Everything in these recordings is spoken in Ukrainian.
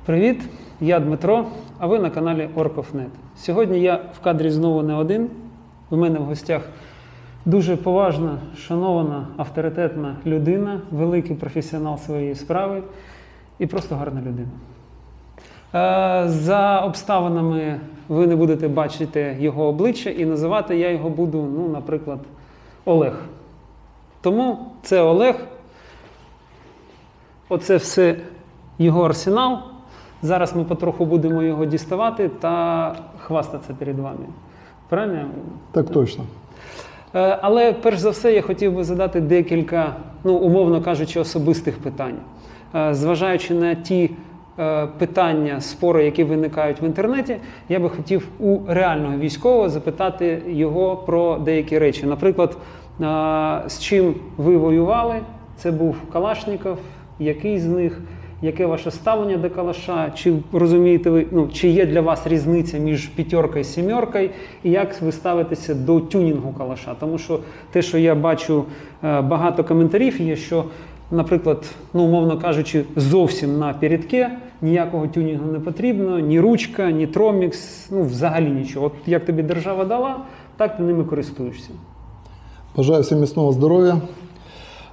Привіт, я Дмитро, а ви на каналі Orkov.net. Сьогодні я в кадрі знову не один. У мене в гостях дуже поважна, шанована, авторитетна людина, великий професіонал своєї справи і просто гарна людина. За обставинами ви не будете бачити його обличчя і називати я його буду, наприклад, Олег. Тому це Олег, оце все його арсенал. Зараз ми потроху будемо його діставати та хвастатися перед вами. Правильно? Так точно. Але перш за все я хотів би задати декілька, умовно кажучи, особистих питань. Зважаючи на ті питання, спори, які виникають в інтернеті, я би хотів у реального військового запитати його про деякі речі. Наприклад, з чим ви воювали, це був Калашніков, який з них, яке ваше ставлення до калаша, чи розумієте ви, чи є для вас різниця між п'ятеркою і сімеркою, і як ви ставитеся до тюнінгу калаша? Тому що те, що я бачу, багато коментарів є, що, наприклад, умовно кажучи, зовсім на передке ніякого тюнінгу не потрібно, ні ручка, ні тромікс, взагалі нічого. От як тобі держава дала, так ти ними користуєшся. Бажаю всім міцного здоров'я.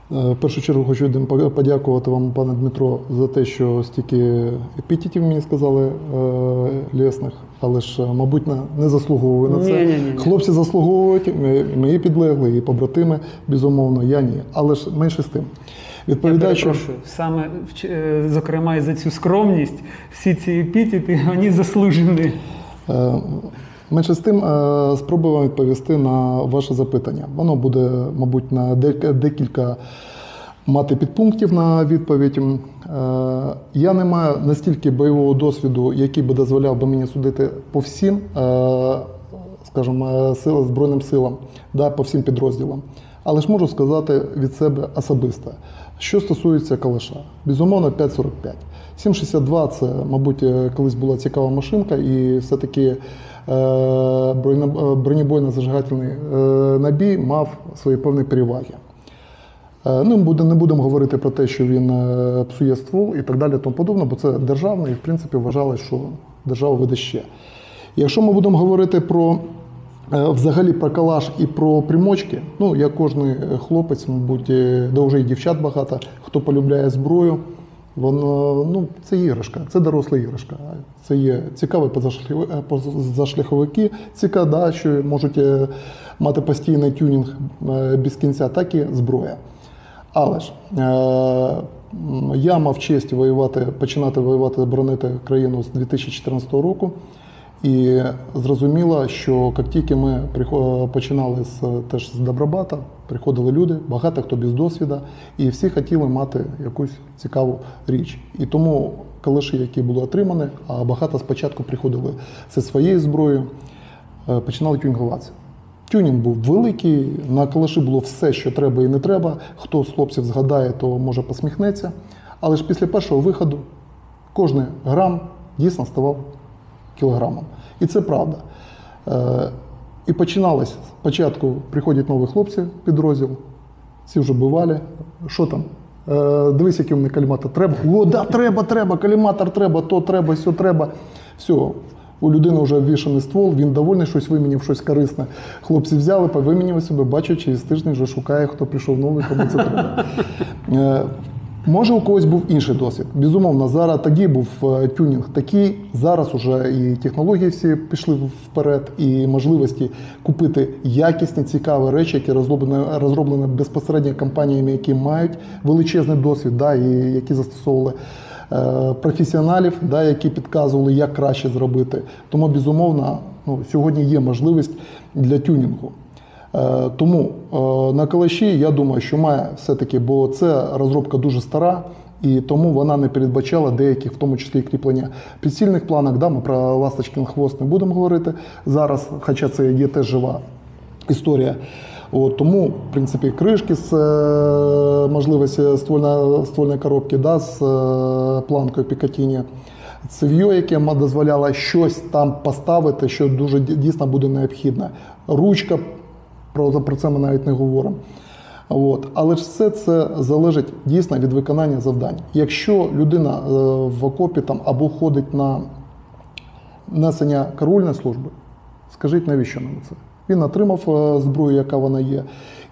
В першу чергу хочу подякувати вам, пане Дмитро, за те, що стільки епітетів мені сказали лесних, але ж, мабуть, не заслуговую на це. Ні. Хлопці заслуговують, мої підлеглі, і побратими, безумовно, я ні. Але ж менше з тим. Відповідаючи... Я перепрошую, саме, зокрема, і за цю скромність, всі ці епітети, вони заслужені. Менше з тим, спробую вам відповісти на ваше запитання. Воно буде, мабуть, на декілька мати підпунктів на відповідь. Я не маю настільки бойового досвіду, який би дозволяв би мені судити по всім, скажімо, Збройним силам, по всім підрозділам. Але ж можу сказати від себе особисто. Що стосується калаша, безумовно, 5,45. 7,62 – це, мабуть, колись була цікава машинка, і все-таки бронебойно-зажигательний набій мав свої певні переваги. Не будемо говорити про те, що він псує ствол і так далі, тому подобне, бо це державне, і в принципі вважали, що держава веде ще. Якщо ми будемо говорити про взагалі про калаш і про примочки, як кожен хлопець, мабуть, де вже і дівчат багато, хто полюбляє зброю, воно, це іграшка, це доросла іграшка. Це є цікаві позашляховики, цікаво, що можуть мати постійний тюнінг без кінця, так і зброя. Але ж я мав честь починати воювати, боронити країну з 2014 року. І зрозуміло, що як тільки ми починали теж з Добробата, приходили люди, багато хто без досвіду, і всі хотіли мати якусь цікаву річ. І тому калаші, які були отримані, а багато спочатку приходили зі своєю зброєю, починали тюнінгуватися. Тюнінг був великий, на калаші було все, що треба і не треба. Хто з хлопців згадає, то може посміхнеться. Але ж після першого виходу кожен грам дійсно ставав кілограмом. І це правда. І починалось. Спочатку приходять нові хлопці в підрозділ, всі вже бували. Що там? Дивись, який у мене каліматор. Треба? О, да, треба, каліматор треба, то треба, сьо треба. Все, у людини вже ввішаний ствол, він довольний, щось вимінив, щось корисне. Хлопці взяли, повимінювали себе, бачу, через тиждень вже шукає, хто прийшов новий, кому це треба. Може, у когось був інший досвід. Безумовно, зараз тоді був тюнінг такий, зараз вже і технології всі пішли вперед, і можливості купити якісні, цікаві речі, які розроблені безпосередньо компаніями, які мають величезний досвід, і які застосовували професіоналів, які підказували, як краще зробити. Тому, безумовно, сьогодні є можливість для тюнінгу. Тому на калаші, я думаю, що має все-таки, бо це розробка дуже стара, і тому вона не передбачала деяких, в тому числі і кріплення прицільних планок. Ми про ласточкин хвост не будемо говорити зараз, хоча це є теж жива історія. Тому, в принципі, кришки з можливості ствольної коробки, з планкою Пікатіні, цев'йо, яке дозволяло щось там поставити, що дуже дійсно буде необхідно. Ручка, про це ми навіть не говоримо. От. Але ж все це залежить дійсно від виконання завдань. Якщо людина в окопі там, або ходить на несення караульної служби, скажіть, навіщо нам це? Він отримав зброю, яка вона є,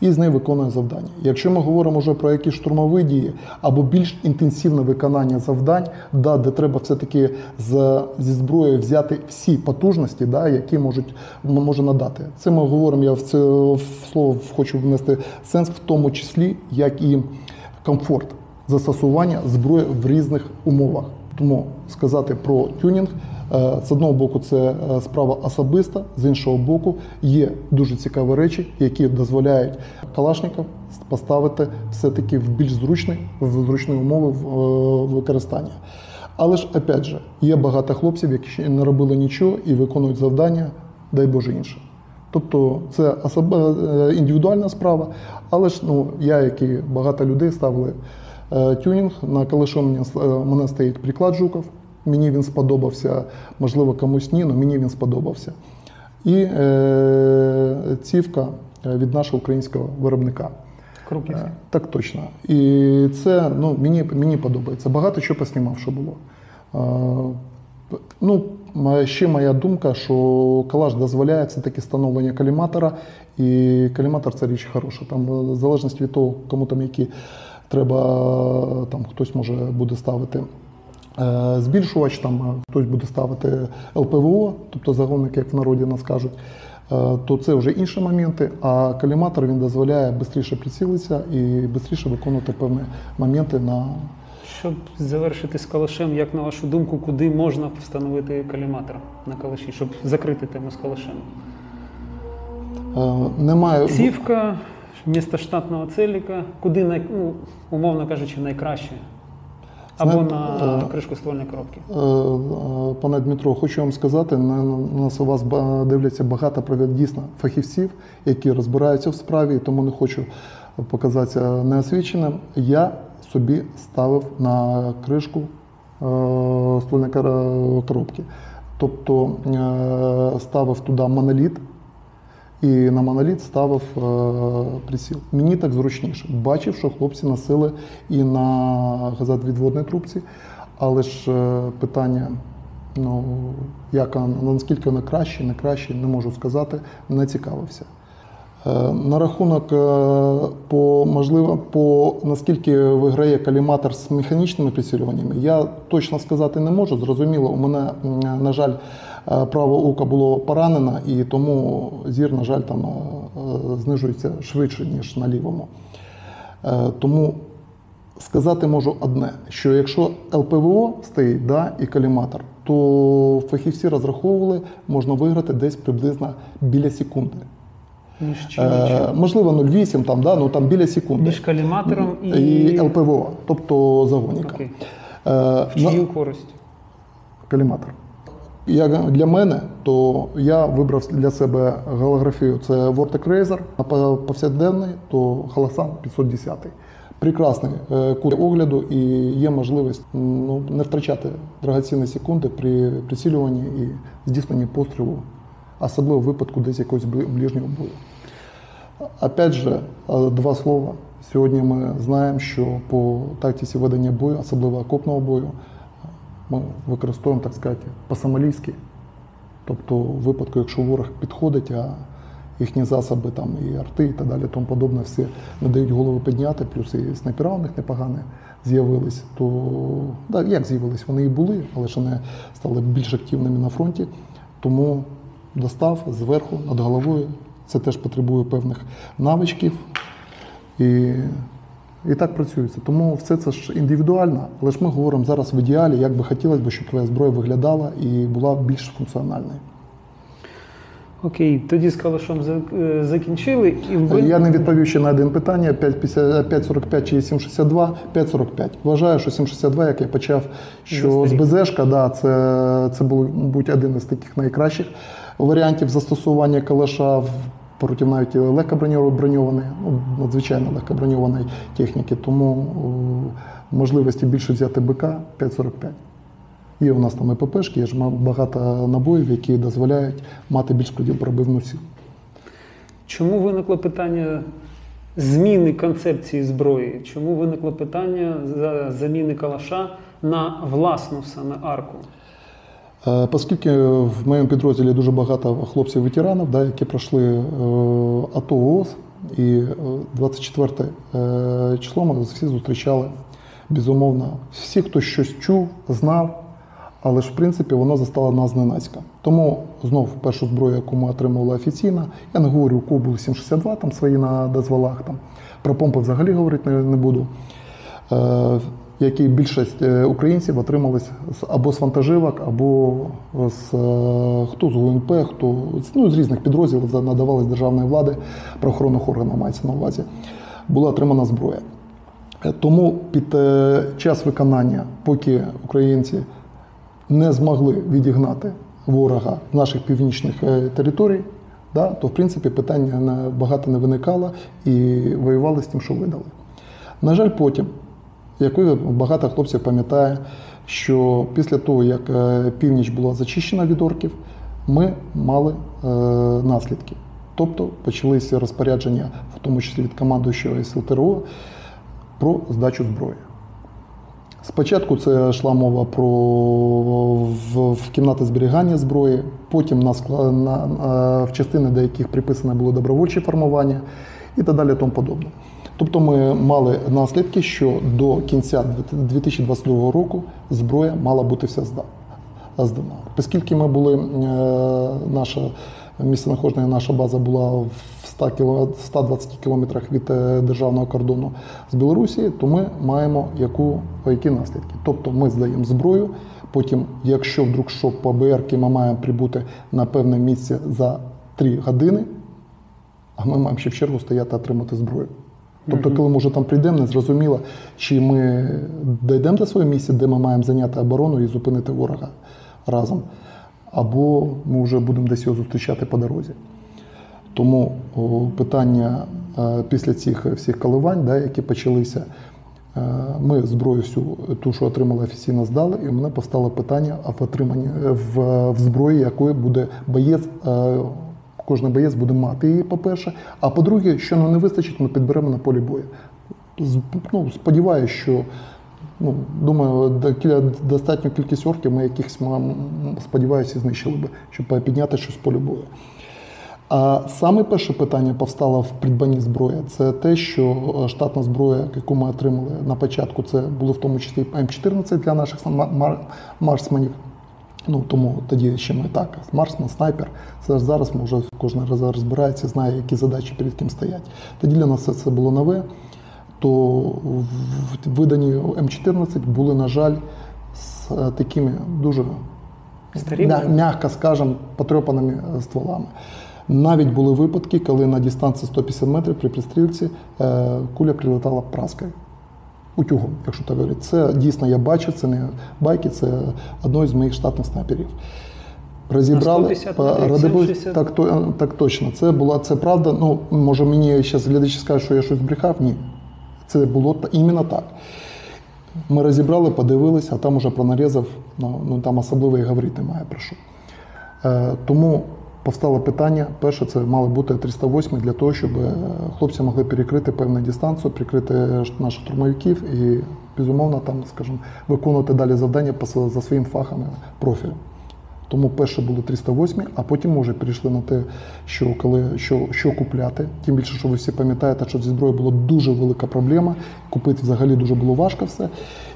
і з нею виконує завдання. Якщо ми говоримо вже про якісь штурмові дії або більш інтенсивне виконання завдань, де треба все-таки зі зброєю взяти всі потужності, які може надати. Це ми говоримо, я в слово хочу внести сенс, в тому числі, як і комфорт застосування зброї в різних умовах. Тому сказати про тюнінг, з одного боку, це справа особиста, з іншого боку, є дуже цікаві речі, які дозволяють Калашников поставити все-таки в більш зручні умови використання. Але ж, опять же, є багато хлопців, які не робили нічого і виконують завдання, дай Боже, інше. Тобто це індивідуальна справа, але ж я, як і багато людей, ставили тюнінг. На калашу мене стоїть приклад Жуков. Мені він сподобався, можливо, комусь ні, але мені він сподобався. І цівка від нашого українського виробника. Крупівський. Так точно. І це мені подобається. Багато чого поснімав, що було. Ще моя думка, що калаш дозволяє все-таки встановлення коліматора, і коліматор – це річ хороша. Там, в залежності від того, кому там які треба, там хтось може буде ставити збільшувач, там хтось буде ставити ЛПВО, тобто загонник, як в народі нас кажуть, то це вже інші моменти, а коліматор він дозволяє швидше прицілитися і швидше виконувати певні моменти на... Щоб завершити з калашем, як на вашу думку, куди можна встановити коліматор на калаші, щоб закрити тему з калашем? Немає... Цівка, вмісто штатного целіка, куди, умовно кажучи, найкраще? Або на кришку ствольної коробки. Пане Дмитро, хочу вам сказати, нас у вас дивляться багато дійсно фахівців, які розбираються в справі, тому не хочу показатися неосвіченим. Я собі ставив на кришку ствольної коробки. Тобто ставив туди моноліт, і на моноліт ставив приціл. Мені так зручніше. Бачив, що хлопці носили і на газовідводній трубці, але ж питання, наскільки воно краще, не краще, не можу сказати, не цікавився. На рахунок, наскільки виграє коліматор з механічними прицілюваннями, я точно сказати не можу. Зрозуміло, у мене, на жаль, праве око було поранено, і тому зір, на жаль, там знижується швидше, ніж на лівому. Тому сказати можу одне, що якщо ЛПВО стоїть і коліматор, то фахівці розраховували, можна виграти десь приблизно біля секунди. Можливо, 0,8, там біля секунди. Між коліматором і ЛПВО, тобто загонника. Окей. В чию користь? Коліматор. Для мене, то я вибрав для себе голографію, це Vortec Razor, а повсякденний, то Holosun 510. Прекрасний кут огляду і є можливість не втрачати драгоцінні секунди при прицілюванні і здійсненні пострілу, особливо в випадку десь якогось ближнього бою. Опять же, два слова. Сьогодні ми знаємо, що по тактиці ведення бою, особливо окопного бою, ми використовуємо, так сказати, по-сомалійськи. Тобто в випадку, якщо ворог підходить, а їхні засоби, там, і арти, і так далі, тому подобне, всі не дають голови підняти, плюс і снайпера у них непогані з'явились, то, як з'явились, вони і були, але ж вони стали більш активними на фронті, тому достав зверху, над головою, це теж потребує певних навичків, і так працюється. Тому все це ж індивідуально, але ж ми говоримо зараз в ідеалі, як би хотілося б, щоб твоя зброя виглядала і була більш функціональною. Окей, тоді з калашом закінчили. Я не відповів ще на один питання, 5.45 чи 7.62, 5.45. Вважаю, що 7.62, як я почав, що з БЗшка, це був, мабуть, один із таких найкращих варіантів застосування калаша проти навіть легкоброньованої, надзвичайно легкоброньованої техніки, тому можливості більше взяти БК 5.45. Є у нас там і ППшки, є ж багато набоїв, які дозволяють мати більш пробивну силу. Чому виникло питання зміни концепції зброї? Чому виникло питання заміни калаша на власну саме арку? Оскільки в моєму підрозділі дуже багато хлопців-ветеранів, да, які пройшли АТО ООС, і 24 число ми всі зустрічали, безумовно, всі, хто щось чув, знав, але ж, в принципі, воно застало нас зненацька. Тому, знов, першу зброю, яку ми отримували офіційно, я не говорю, у кого були 7,62, там свої на дозволах, там, про помпи взагалі говорити не буду, які більшість українців отримали або з вантажівок, або хто з ГУНП, хто з різних підрозділів, надавали з державної влади, правоохоронних органів мається на увазі, була отримана зброя. Тому під час виконання, поки українці не змогли відігнати ворога з наших північних територій, да, то, в принципі, питання багато не виникало і воювали з тим, що видали. На жаль, потім, як багато хлопців пам'ятає, що після того, як північ була зачищена від орків, ми мали наслідки. Тобто почалися розпорядження, в тому числі від командуючого СЛ ТРО, про здачу зброї. Спочатку це йшла мова про в кімнати зберігання зброї, потім в частини деяких приписане було добровольче формування і так далі тому подобне. Тобто ми мали наслідки, що до кінця 2022 року зброя мала бути вся здана. Оскільки ми були, наше місцезнаходження, наша база була в 120 кілометрах від державного кордону з Білорусі, то ми маємо які наслідки. Тобто ми здаємо зброю, потім, якщо вдруг що по БР, ми маємо прибути на певне місце за 3 години, а ми маємо ще в чергу стояти отримати зброю. Тобто, коли ми вже там прийдемо, не зрозуміло, чи ми дійдемо до свого місця, де ми маємо зайняти оборону і зупинити ворога разом, або ми вже будемо десь його зустрічати по дорозі. Тому питання після цих всіх коливань, да, які почалися, ми зброю всю, ту, що отримали, офіційно здали, і у мене постало питання в отриманні в зброї, якої буде боєць, кожен боєць буде мати її, по-перше, а по-друге, що нам не вистачить, ми підберемо на полі бою. Сподіваюся, що, думаю, достатню кількість орків ми якихось, сподіваюся, знищили би, щоб підняти щось з полю бою. А саме перше питання повстало в придбанні зброї. Це те, що штатна зброя, яку ми отримали на початку, це було в тому числі М14 для наших марсменів. Тому тоді ще ми так, марсмен, снайпер. Це зараз ми вже кожен раз розбирається, знає, які задачі перед ким стоять. Тоді для нас це було нове. То в виданні М14 були, на жаль, з такими дуже, м'яко скажемо, потрьопаними стволами. Навіть були випадки, коли на дистанції 150 метрів при пристрілці куля прилетала праскою, утюгом, якщо так говорити. Це дійсно я бачив, це не байки, це одне з моїх штатних снайперів. Розібрали, так точно, це правда. Може мені зараз глядачі скажуть, що я щось збрехав? Ні. Це було іменно так. Ми розібрали, подивилися, а там уже про нарізав, там особливо і говорити немає про що. Тому повстало питання, перше, це мали бути 308 для того, щоб хлопці могли перекрити певну дистанцію, прикрити наших штурмовиків і, безумовно, там, скажімо, виконувати далі завдання за своїм фахом і профілем. Тому перше були 308, а потім ми вже перейшли на те, що купляти. Тим більше, що ви всі пам'ятаєте, що зі зброєю була дуже велика проблема. Купити взагалі дуже було важко все.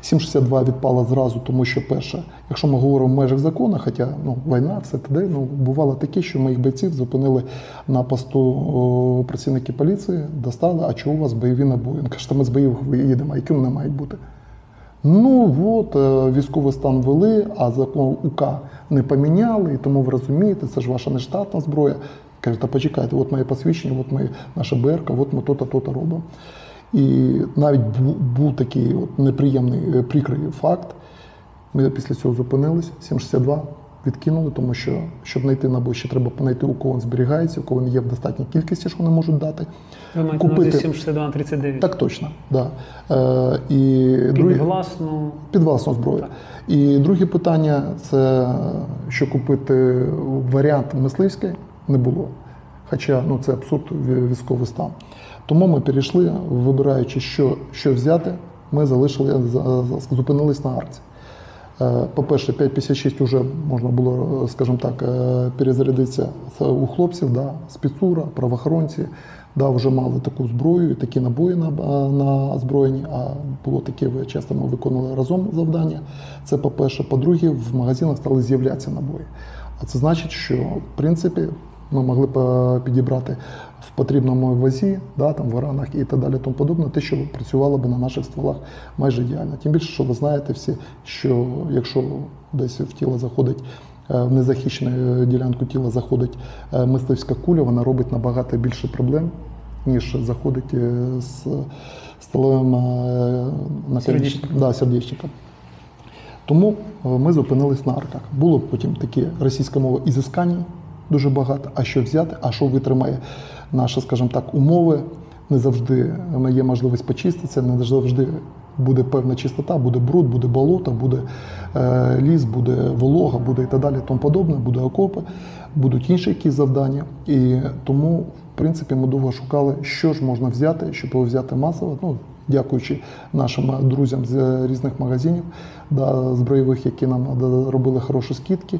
7,62 відпала зразу, тому що перше, якщо ми говоримо в межах закону, хоча війна, все туди, бувало таке, що моїх бойців зупинили на посту працівники поліції, достали, а чого у вас бойові набої? Він каже, що ми з бойових їдемо, а які вони мають бути? Військовий стан ввели, а закон УК не поміняли, і тому ви розумієте, це ж ваша нештатна зброя. Кажуть, та почекайте, от моє посвідчення, от наша БРК, от ми то-то, то-то робимо. І навіть був такий неприємний, прикрий факт. Ми після цього зупинились, 7,62 відкинули, тому що, щоб знайти набой, ще треба знайти, у кого він зберігається, у кого він є в достатній кількості, що вони можуть дати. Ви маєте на увазі 7,62 на 39? Так точно, так. Під власну зброю. Так. І друге питання, це що купити варіант мисливський не було. Хоча це абсурд, військовий стан. Тому ми перейшли, вибираючи, що взяти, ми зупинились на арці. По-перше, 5,56 вже можна було, скажімо так, перезарядитися у хлопців, да, спецура, правоохоронці, да, вже мали таку зброю і такі набої на озброєнні, а було таке, часто ми виконували разом завдання. Це по-перше. По-друге, в магазинах стали з'являтися набої. А це значить, що, в принципі, ми могли підібрати в потрібному вазі, да, там, в ранах і так далі, тому подобне, те, що працювало б на наших стволах майже ідеально. Тим більше, що ви знаєте всі, що якщо десь в тіло заходить, в незахищену ділянку тіла заходить мисливська куля, вона робить набагато більше проблем, ніж заходить з сталевим сердечником. Тому ми зупинились на арках. Було потім такі російська мова ізискань дуже багато, а що взяти, а що витримає наші, скажімо так, умови. Не завжди є можливість почиститися, не завжди буде певна чистота, буде бруд, буде болото, буде ліс, буде волога, буде і так далі, тому подобне, буде окопи, будуть інші якісь завдання. І тому, в принципі, ми довго шукали, що ж можна взяти, щоб його взяти масово. Ну, дякуючи нашим друзям з різних магазинів, да, збройових, які нам робили хороші скидки.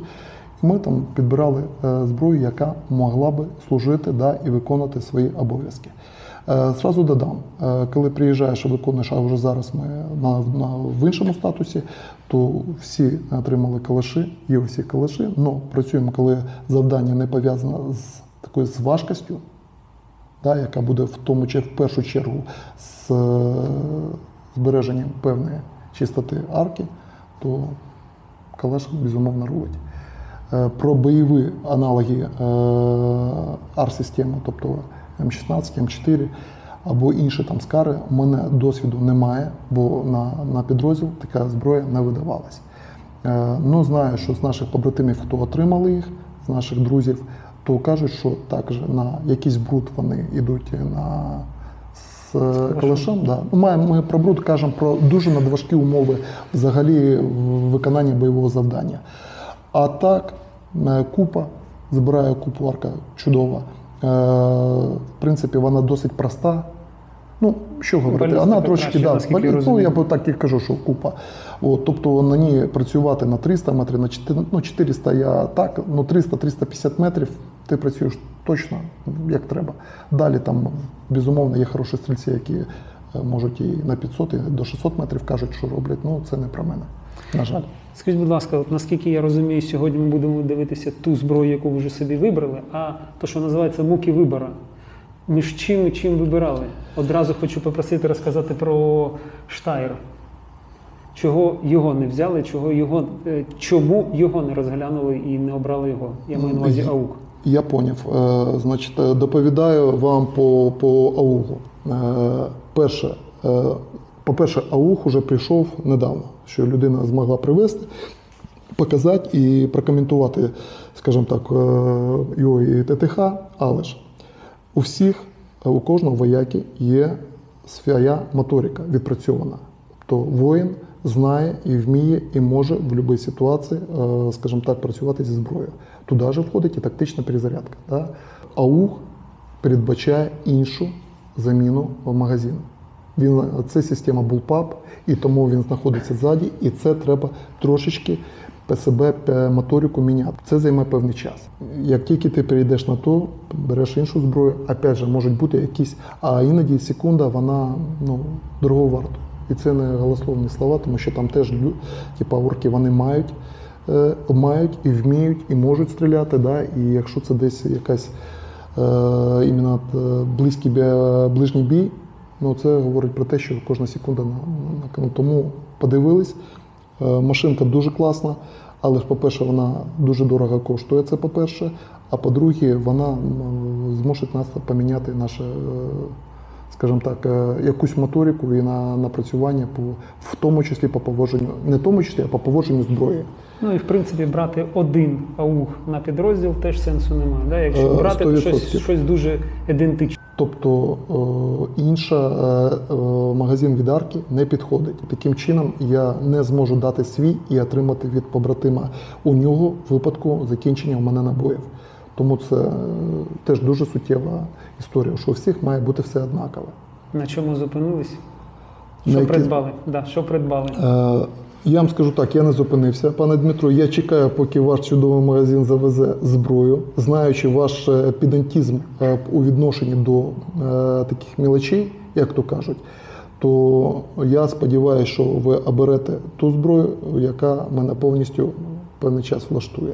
Ми там підбирали зброю, яка могла би служити, да, і виконувати свої обов'язки. Зразу додам, коли приїжджаєш і виконуєш, а вже зараз ми в іншому статусі, то всі отримали калаші, є усі калаші, але працюємо, коли завдання не пов'язане з такою важкістю, да, яка буде в першу чергу з збереженням певної чистоти арки, то калаш, безумовно, робить. Про бойові аналоги АР-системи, тобто М16, М4 або інші там скари, у мене досвіду немає, бо на підрозділ така зброя не видавалась. Ну, знаю, що з наших побратимів, хто отримали їх, з наших друзів, то кажуть, що також на якийсь бруд вони йдуть з калашем. Да. Ми про бруд кажемо про дуже надважкі умови взагалі виконання бойового завдання. А так, купа, збираю купу, арка чудова. В принципі, вона досить проста. Ну, що говорити, вона трошки, да, ну, я так і кажу, що купа. От, тобто на ній працювати на 300 метрів, на 400, ну, 400 я так, ну 300-350 метрів ти працюєш точно, як треба. Далі там, безумовно, є хороші стрільці, які можуть і на 500, і до 600 метрів кажуть, що роблять, ну це не про мене, на жаль. Скажіть, будь ласка, от наскільки я розумію, сьогодні ми будемо дивитися ту зброю, яку ви вже собі вибрали, а то, що називається муки вибору. Між чим і чим вибирали? Одразу хочу попросити розказати про Штайр. Чого його не взяли, чому його не розглянули і не обрали його? Я маю на увазі АУК. Я поняв. Значить, доповідаю вам по АУГу. По-перше, АУГ уже прийшов недавно, що людина змогла привезти, показати і прокоментувати, скажімо так, його і ТТХ, але ж у кожного вояки є своя моторика відпрацьована. Тобто воїн знає і вміє, і може в будь-якій ситуації, скажімо так, працювати зі зброєю. Туди ж входить і тактична перезарядка. Да? АУГ передбачає іншу заміну в магазину. Це система Bullpup, і тому він знаходиться ззаді, і це треба трошечки себе моторику міняти. Це займе певний час. Як тільки ти перейдеш на то, береш іншу зброю, опять же, можуть бути якісь, а іноді секунда, вона дорого варта. І це не голословні слова, тому що там теж орки, вони мають і вміють, і можуть стріляти, да? І якщо це десь якась іменно ближній бій, це говорить про те, що кожна секунда на. Тому подивились, машинка дуже класна, але ж, по-перше, вона дуже дорого коштує, це по-перше, а по-друге, вона змусить нас поміняти наше, скажімо так, якусь моторику і на напрацювання, в тому числі по поводженню, не в тому числі, а по поводженню зброї. Ну і в принципі брати один АУГ на підрозділ теж сенсу немає, да? Якщо брати щось дуже ідентичне. Тобто магазин від арки не підходить. Таким чином я не зможу дати свій і отримати від побратима у нього в випадку закінчення у мене набоїв. Тому це теж дуже суттєва історія, що у всіх має бути все однакове. На чому зупинились? На Що які- придбали? Да, що придбали? Я вам скажу так, я не зупинився, пане Дмитро. Я чекаю, поки ваш чудовий магазин завезе зброю, знаючи ваш педантизм у відношенні до таких мілочей, як то кажуть, то я сподіваюся, що ви оберете ту зброю, яка мене повністю певний час влаштує.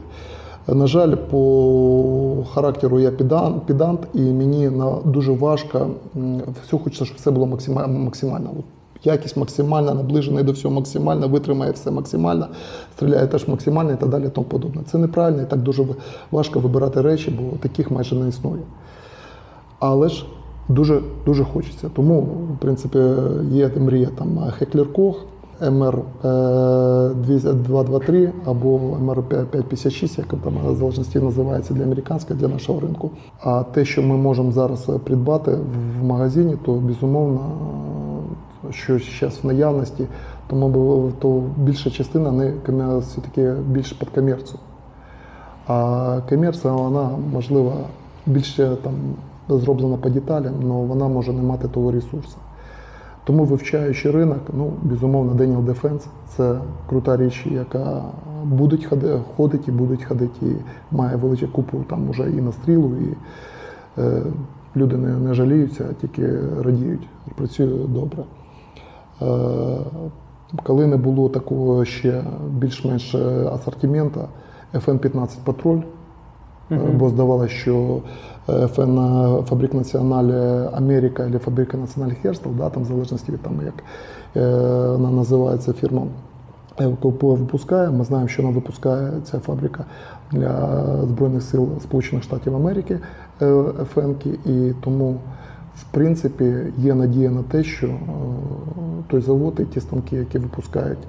На жаль, по характеру я педант, і мені дуже важко, все хочеться, щоб все було максимально. Якість максимальна, наближена до всього максимально, витримає все максимально, стріляє теж максимально і так далі, і тому подобне. Це неправильно і так дуже важко вибирати речі, бо таких майже не існує. Але ж дуже, дуже хочеться. Тому, в принципі, є мрія там Heckler Koch, MR223 або MR556, як там в залежності називається для американського, для нашого ринку. А те, що ми можемо зараз придбати в магазині, то безумовно, що зараз в наявності, тому то більша частина не все-таки більш під комерцію. А комерція, вона, можливо, більше там зроблена по деталям, але вона може не мати того ресурсу. Тому, вивчаючи ринок, безумовно, Daniel Defense – це крута річ, яка ходить і буде ходити, і має велику купу там уже і настрілу, і люди не жаліються, а тільки радіють, працює добре. Коли не було такого ще більш-менш асортименту, FN-15 Патруль, бо здавалося, що FN Фабрик Національ Америка або Фабрика Національ Херстел, да, там в залежності від того, як вона називається фірма, яку випускає. Ми знаємо, що вона випускає ця фабрика для Збройних сил Сполучених Штатів Америки, FN-ки, і тому в принципі, є надія на те, що той завод і ті станки, які випускають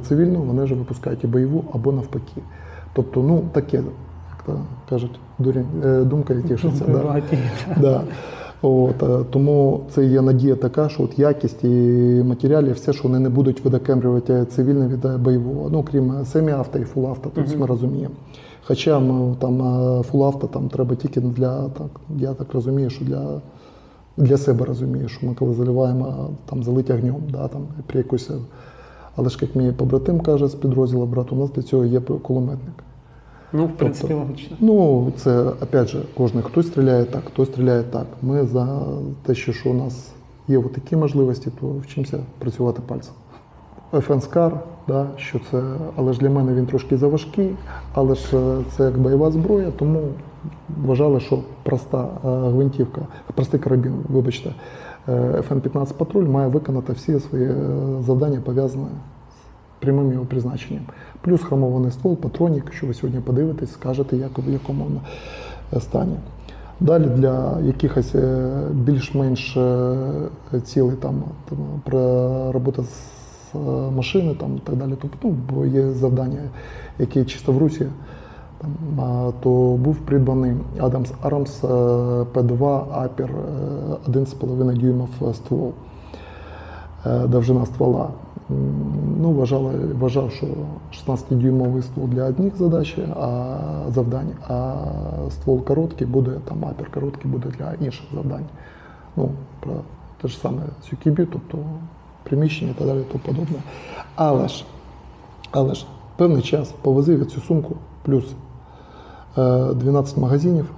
цивільну, вони вже випускають і бойову або навпаки. Тобто, таке, як то кажуть, думка і тішиться. Да. Тому це є надія така, що якість і матеріалів, все, що вони не будуть видокремлювати цивільне від бойового. Крім семі-авто і фул-авто, тут ми розуміємо. Хоча там фул-авто там треба тільки я так розумію, що для себе розумію, що ми коли заливаємо, там залить огнем, да, там, при якось, але ж, як мій побратим каже з підрозділу, брат, у нас для цього є кулеметник. В принципі, логічно. Це, опять же, кожен, хтось стріляє так, хтось стріляє так. Ми за те, що у нас є такі можливості, то вчимося працювати пальцем. FN Scar, да, що це, але ж для мене він трошки заважкий, але ж це як бойова зброя, тому вважали, що проста гвинтівка, простий карабін, вибачте, FN-15 Патруль має виконати всі свої завдання, пов'язані з прямим його призначенням. Плюс хромований ствол, патронік, що ви сьогодні подивитесь, скажете, в якому воно стані. Далі для якихось більш-менш цілей, робота з машини і так далі, бо є завдання, які чисто в Русі, то був придбаний Adams Arms P2 Aper 1,5 дюймів ствол, довжина ствола. Вважав, що 16-дюймовий ствол для одних завдань, а ствол короткий буде, Aper короткий буде для інших завдань. Про те ж саме CQB, тобто приміщення і так далі, тому подобне. Але ж певний час повозив я цю сумку, плюс 12 магазинів,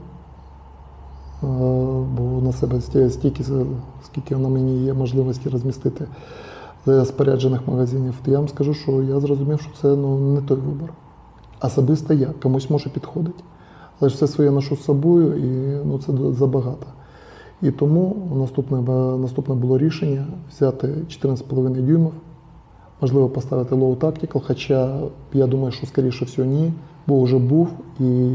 бо на себе стільки, скільки на мені є можливості розмістити споряджених магазинів, то я вам скажу, що я зрозумів, що це не той вибір. Особисто я, комусь може підходити. Але ж все своє ношу з собою і це забагато. І тому наступне було рішення взяти 14,5 дюймів, можливо поставити Low Tactical, хоча я думаю, що скоріше всього ні, бо вже був і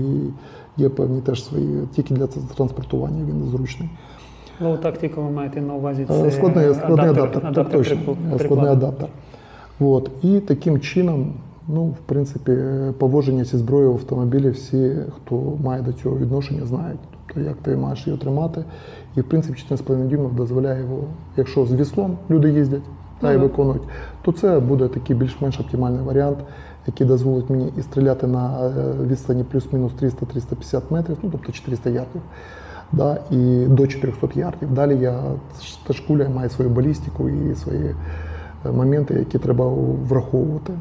є певні теж свої, тільки для транспортування він зручний. Low Tactical ви маєте на увазі, це складний адаптер, точно, складний адаптер. І таким чином, в принципі, поводження зі зброєю в автомобілі всі, хто має до цього відношення, знають. Тобто, як ти маєш її тримати. І, в принципі, 14,5 дюймів дозволяє його, якщо з віслом люди їздять і виконують, то це буде такий більш-менш оптимальний варіант, який дозволить мені і стріляти на відстані плюс-мінус 300-350 метрів, ну тобто 400 ярдів, да, і до 400 ярдів. Далі я теж куля має свою балістику і свої моменти, які треба враховувати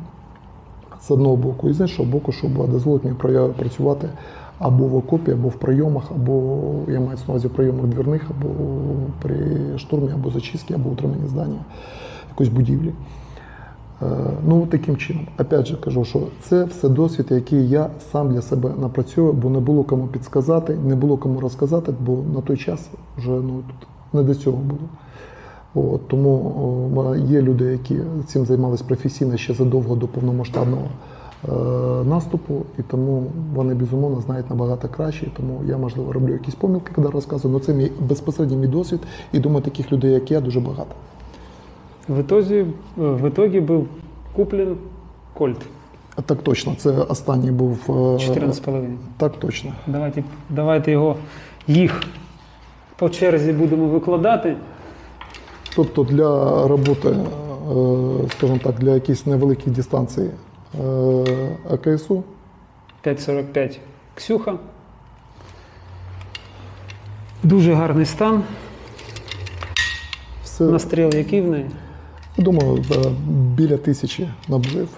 з одного боку, і з іншого боку, щоб дозволити мені працювати або в окопі, або в прийомах, або я маю на увазі в прийомах дверних, або при штурмі, або зачистці, або утриманні здання, якоїсь будівлі. Ну, таким чином. Опять же кажу, що це все досвід, який я сам для себе напрацьовую, бо не було кому підсказати, не було кому розказати, бо на той час вже тут не до цього було. От, тому є люди, які цим займалися професійно ще задовго до повномасштабного наступу, і тому вони, безумовно, знають набагато краще, і тому я, можливо, роблю якісь помилки, коли розказую, але це безпосередньо мій досвід, і думаю, таких людей, як я, дуже багато. В итоге був куплен Кольт. Так точно, це останній був... 14,5. Так точно. Давайте їх по черзі будемо викладати. Тобто для роботи, скажімо так, для якихось невеликих дистанцій АКСУ. 5,45 Ксюха. Дуже гарний стан. Все, Настріл який в неї? думаю, біля 1000 набжив.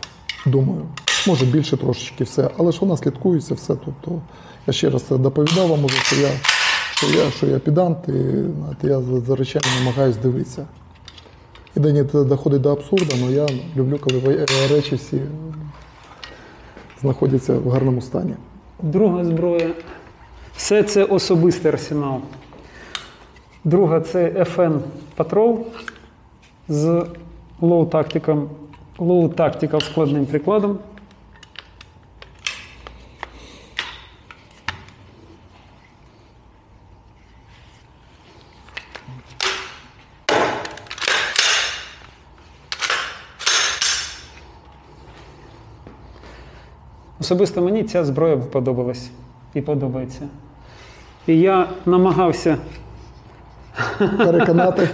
Думаю. Може більше трошечки все. Але ж вона слідкується все. Тобто, я ще раз це доповідав вам, може, що я педант, і я за речами намагаюся дивитися. І де не доходить до абсурду, але я люблю, коли речі всі знаходяться в гарному стані. Друга зброя. Все це особистий арсенал. Друга це FN Patrol з low tactical складним прикладом. Особисто мені ця зброя подобалась і подобається. І я намагався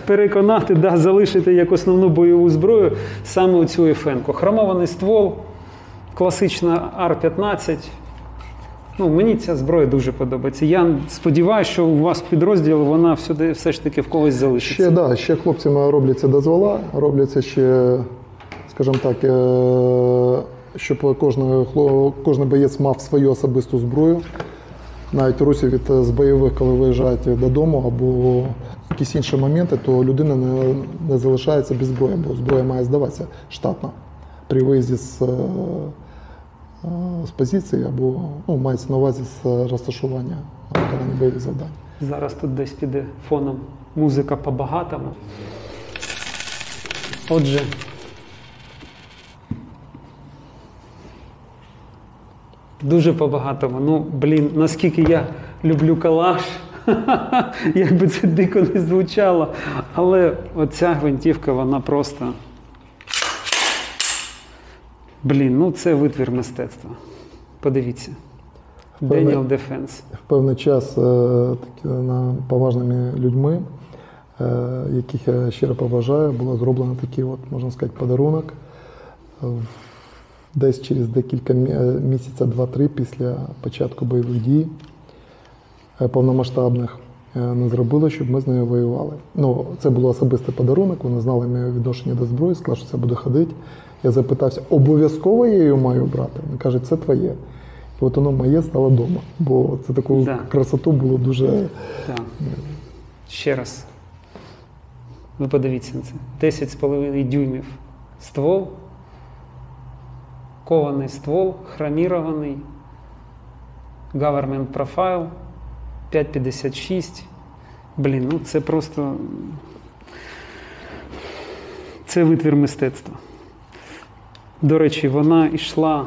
переконати, залишити як основну бойову зброю саме оцю FN-ку. Хромований ствол, класична Ар-15. Ну, мені ця зброя дуже подобається. Я сподіваюся, що у вас в підрозділі вона все ж таки в когось залишиться. Ще хлопцями робляться дозвола, робляться ще, скажімо так, щоб кожен боєць мав свою особисту зброю. Навіть русі з бойових, коли виїжджають додому або якісь інші моменти, то людина не залишається без зброї, бо зброя має здаватися штатно при виїзді з позиції або мається на увазі з розташування виконання бойових завдань. Зараз тут десь піде фоном музика по-багатому. Отже, дуже по-багатому. Ну, наскільки я люблю калаш, як би це дико не звучало. Але оця гвинтівка, вона просто... це витвір мистецтва. Подивіться. Daniel Defense. В певний час поважними людьми, яких я щиро поважаю, було зроблено такий, можна сказати, подарунок. Десь через декілька місяців, 2-3 після початку бойових дій повномасштабних не зробили, щоб ми з нею воювали. Ну, це був особистий подарунок, вони знали моє відношення до зброї, сказали, що це буде ходити. Я запитався, обов'язково я її маю брати? Він каже, це твоє. І от воно моє стало вдома, бо це таку красоту було дуже... Так. Ще раз. Ви подивіться на це. 10,5 дюймів ствол. Кований ствол, хромірований, Government Profile, 5,56. Це просто... Це витвір мистецтва. До речі, вона йшла...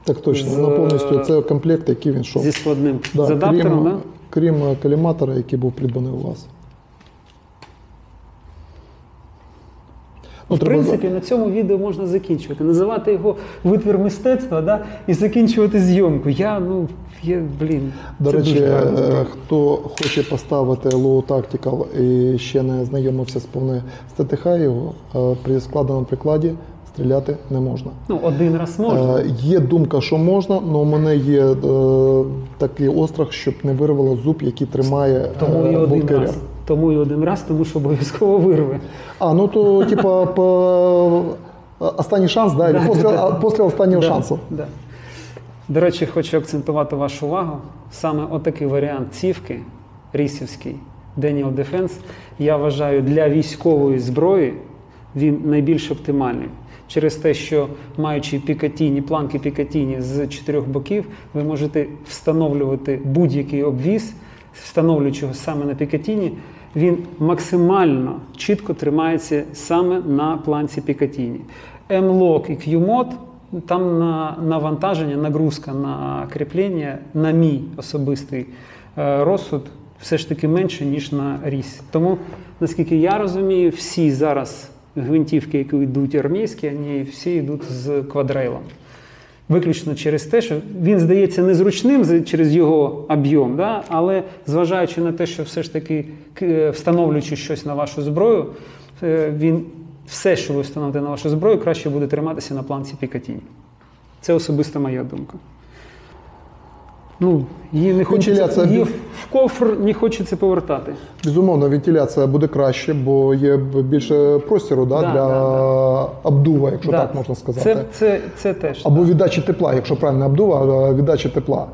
Так точно, вона повністю, це комплект, який він йшов. Зі складним з адаптером, так? Крім коліматора, який був придбаний у вас. В принципі, на цьому відео можна закінчувати. Називати його витвір мистецтва, і закінчувати зйомку. До речі, хто хоче поставити Low Tactical і ще не знайомився з повною СТТХ його, при складеному прикладі стріляти не можна. Ну, один раз можна. Є думка, що можна, але у мене є такий острах, щоб не вирвало зуб, який тримає Тому і один болт-кар'єр. раз. Тому і один раз, тому що обов'язково вирве. Ну то, типа, останній шанс, да, після останнього шансу. Да. До речі, хочу акцентувати вашу увагу. Саме отакий варіант цівки, рісівський, Daniel Defense, я вважаю, для військової зброї він найбільш оптимальний. Через те, що маючи Пікатіні, планки Пікатіні з 4 боків, ви можете встановлювати будь-який обвіз, встановлюючи його саме на Пікатіні, він максимально чітко тримається саме на планці Пікатіні. M-Lock і Q-Mod, там на навантаження, нагрузка на кріплення, на мій особистий розсуд, все ж таки менше, ніж на різь. Тому, наскільки я розумію, всі зараз гвинтівки, які йдуть армійські, вони всі йдуть з квадрейлом. Виключно через те, що він здається незручним через його об'єм, да? Але зважаючи на те, що все ж таки встановлюючи щось на вашу зброю, він все, що ви встановите на вашу зброю, краще буде триматися на планці Пікатіні. Це особиста моя думка. Ну, її не хочеться, її в кофр не хочеться повертати. Безумовно, вентиляція буде краще, бо є більше простору для обдува, якщо так можна сказати. Це теж. Або віддачі тепла, якщо правильно обдува, а віддачі тепла.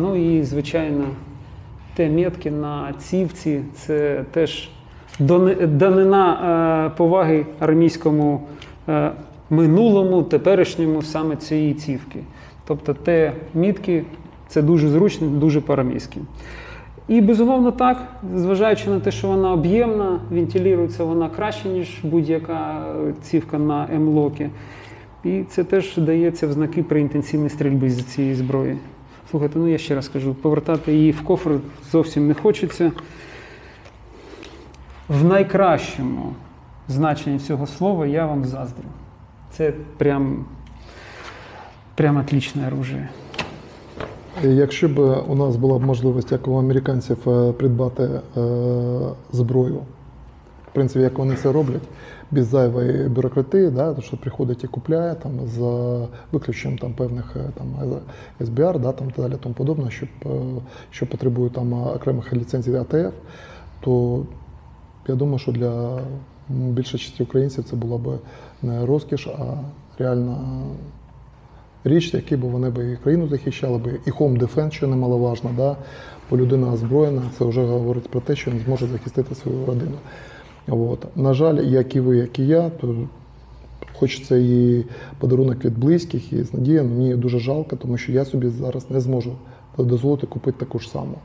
Ну і, звичайно, те метки на цівці, це теж данина поваги армійському минулому, теперішньому саме цієї цівки. Тобто те мітки, це дуже зручно, дуже по-армійськи. І, безумовно, так, зважаючи на те, що вона об'ємна, вентилюється вона краще, ніж будь-яка цівка на М-локі. І це теж дається в знаки при інтенсивній стрільбі з цієї зброї. Слухайте, я ще раз кажу, повертати її в кофр зовсім не хочеться. В найкращому значенні цього слова я вам заздрю. Це прям отличне оружие. Якщо б у нас була б можливість, як у американців, придбати зброю, в принципі, як вони це роблять, без зайвої бюрократії, да, що приходить і купляє там, з виключенням там, певних там, СБР, да, там, далі, тому подобне, що потребує там, окремих ліцензій АТФ, то я думаю, що для більшості українців це була б не розкіш, а реальна річ, які б вони б і країну захищали б, і home defense, що немаловажно, да? Бо людина озброєна, це вже говорить про те, що він зможе захистити свою родину. От. На жаль, як і ви, як і я, то хочеться і подарунок від близьких, і з надією, мені дуже жалко, тому що я собі зараз не зможу дозволити купити таку ж саму.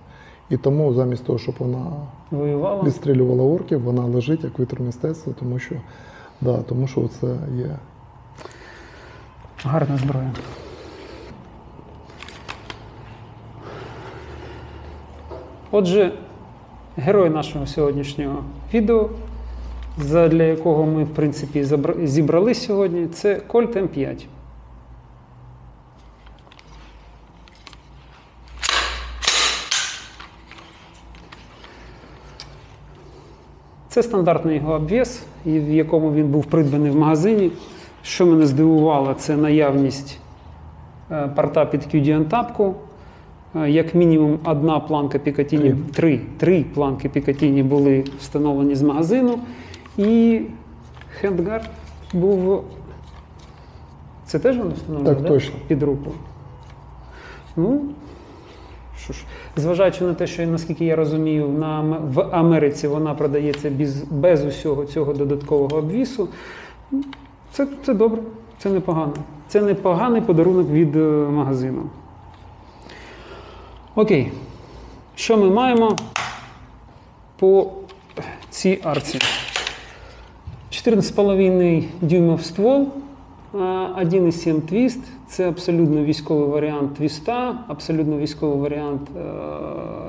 І тому замість того, щоб вона відстрілювала орків, вона лежить як витвір мистецтва, тому що це є. Гарна зброя. Отже, герой нашого сьогоднішнього відео, для якого ми, в принципі, зібрались сьогодні, це Colt M5. Це стандартний його обвес, в якому він був придбаний в магазині. Що мене здивувало, це наявність порта під QD-антапку. Як мінімум одна планка Пікатіні, три планки Пікатіні були встановлені з магазину. І хендгард був... Це теж воно встановлено? Так, точно. Під руку. Ну, що ж, зважаючи на те, що, наскільки я розумію, в Америці вона продається без усього цього додаткового обвісу, це добре, це непогано. Це непоганий подарунок від магазину. Окей. Що ми маємо по цій арці? 14,5 дюймів ствол, 1,7 твіст. Це абсолютно військовий варіант твіста, абсолютно військовий варіант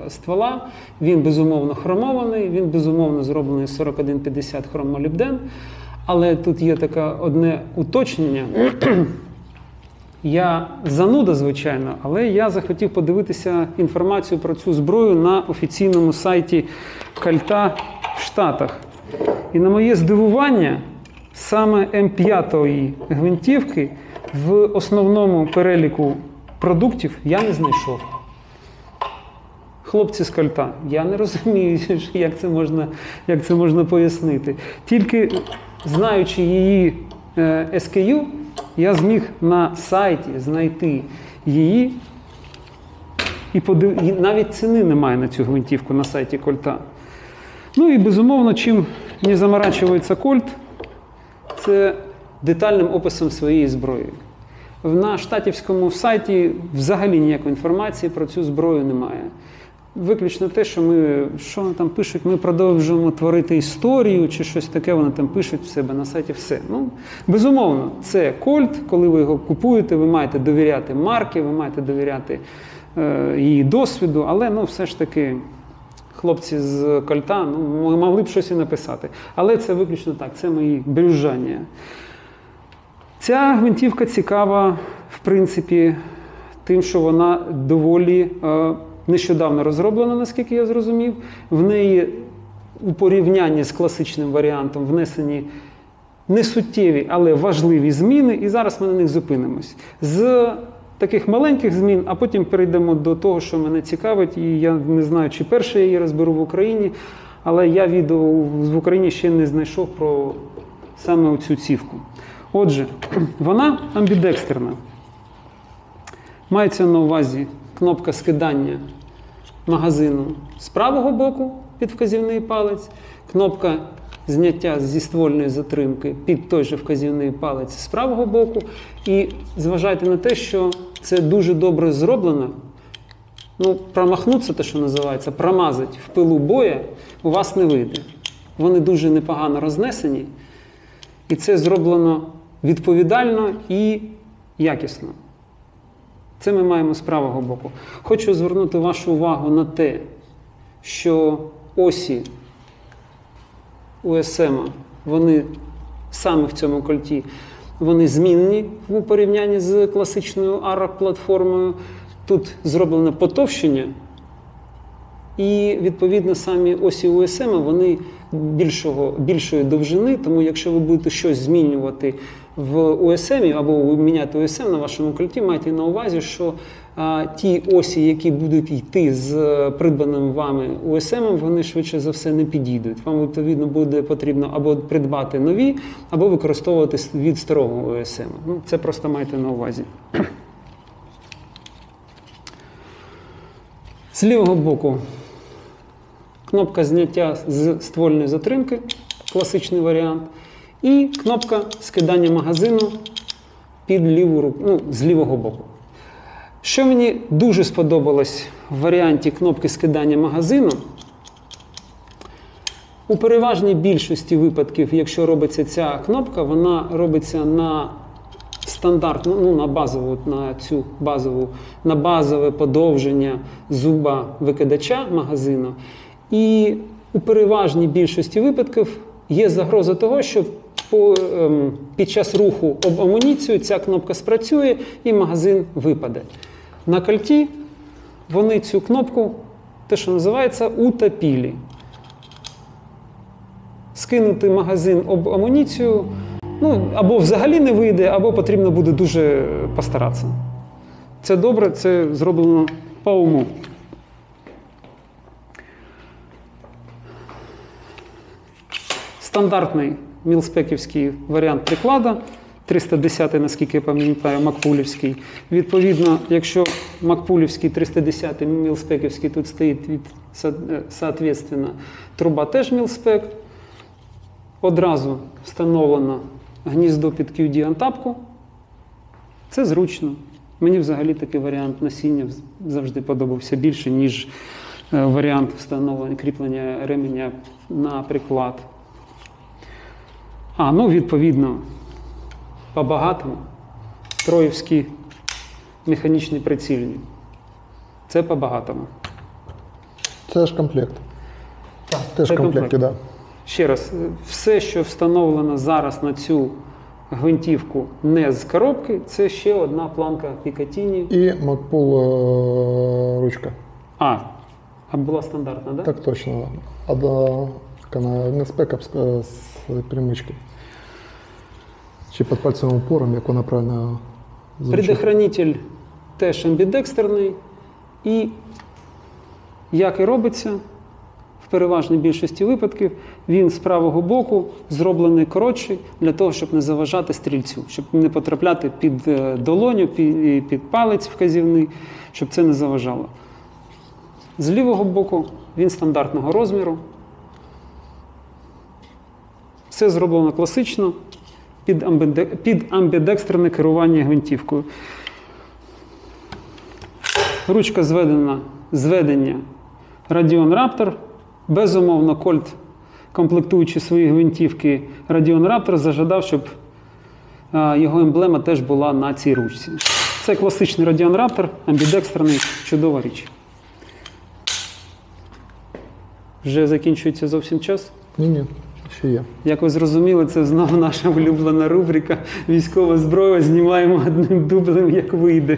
ствола. Він безумовно хромований, він безумовно зроблений 4150 хромолібден. Але тут є таке одне уточнення. Я зануда, звичайно, але я захотів подивитися інформацію про цю зброю на офіційному сайті Кольта в Штатах. І на моє здивування, саме М5 гвинтівки в основному переліку продуктів я не знайшов. Хлопці з Кольта, я не розумію, як це можна пояснити. Тільки знаючи її SKU, я зміг на сайті знайти її, і навіть ціни немає на цю гвинтівку на сайті Кольта. Ну і безумовно, чим не заморачується Кольт, це детальним описом своєї зброї. На штатівському сайті взагалі ніякої інформації про цю зброю немає. Виключно те, що вони там пишуть, ми продовжуємо творити історію, чи щось таке вони там пишуть в себе на сайті, все. Ну, безумовно, це Кольт, коли ви його купуєте, ви маєте довіряти марки, ви маєте довіряти її досвіду, але все ж таки хлопці з Кольта могли б щось і написати. Але це виключно так, це мої брюзжання. Ця гвинтівка цікава, в принципі, тим, що вона доволі нещодавно розроблена, наскільки я зрозумів. В неї у порівнянні з класичним варіантом внесені несуттєві, але важливі зміни, і зараз ми на них зупинимось. З таких маленьких змін, а потім перейдемо до того, що мене цікавить, і я не знаю, чи перше я її розберу в Україні, але я відео в Україні ще не знайшов про саме оцю цівку. Отже, вона амбідекстерна. Мається на увазі кнопка скидання магазину з правого боку під вказівний палець, кнопка зняття зі ствольної затримки під той же вказівний палець з правого боку. І зважайте на те, що це дуже добре зроблено. Промахнутися, те, що називається, промазати в пилу боя у вас не вийде. Вони дуже непогано рознесені, і це зроблено відповідально і якісно. Це ми маємо з правого боку. Хочу звернути вашу увагу на те, що осі УСМ, вони саме в цьому кольті, вони змінні у порівнянні з класичною ARRAC-платформою. Тут зроблене потовщення, і, відповідно, самі осі УСМ, вони більшої довжини, тому якщо ви будете щось змінювати в УСМ або міняти УСМ на вашому кольті, майте на увазі, що ті осі, які будуть йти з придбаним вами УСМ, вони швидше за все не підійдуть. Вам, відповідно, буде потрібно або придбати нові, або використовувати від старого УСМ. Це просто майте на увазі. З лівого боку кнопка зняття з ствольної затримки, класичний варіант, і кнопка скидання магазину під ліву руку, з лівого боку. Що мені дуже сподобалось в варіанті кнопки скидання магазину, у переважній більшості випадків, якщо робиться ця кнопка, вона робиться на стандартну, на базове подовження зуба викидача магазину. І у переважній більшості випадків є загроза того, що під час руху об амуніцію ця кнопка спрацює і магазин випаде. На кольті вони цю кнопку, те, що називається, утопили. Скинути магазин об амуніцію, або взагалі не вийде, або потрібно буде дуже постаратися. Це добре, це зроблено по уму. Стандартний мілспеківський варіант приклада, 310, наскільки я пам'ятаю, макпулівський. Відповідно, якщо макпулівський 310 мілспеківський тут стоїть, соответственно, труба теж мілспек. Одразу встановлено гніздо під QD-антапку. Це зручно. Мені взагалі такий варіант носіння завжди подобався більше, ніж варіант встановлення, кріплення ременя на приклад. Відповідно, по-багатому, троївські механічні прицільні. Це по-багатому. Це ж комплект. Так, теж комплект, так. Да. Ще раз, все, що встановлено зараз на цю гвинтівку не з коробки, це ще одна планка Picatinny. І Макпул ручка. А була стандартна, так? Так точно. Не з пекапська, з перемички. Чи під пальцевим упором, як вона правильно звучить? Предохранитель теж амбідекстерний. І, як і робиться, в переважній більшості випадків, він з правого боку зроблений коротший для того, щоб не заважати стрільцю, щоб не потрапляти під долоню, під палець вказівний, щоб це не заважало. З лівого боку він стандартного розміру. Все зроблено класично під амбідекстерне керування гвинтівкою. Ручка зведення Radeon Raptor. Безумовно, Colt, комплектуючи свої гвинтівки Radeon Raptor, зажадав, щоб його емблема теж була на цій ручці. Це класичний Radeon Raptor, амбідекстерний, чудова річ. Вже закінчується зовсім час? Ні, ще є. Як ви зрозуміли, це знову наша улюблена рубрика «Військова зброя». Знімаємо одним дублем, як вийде.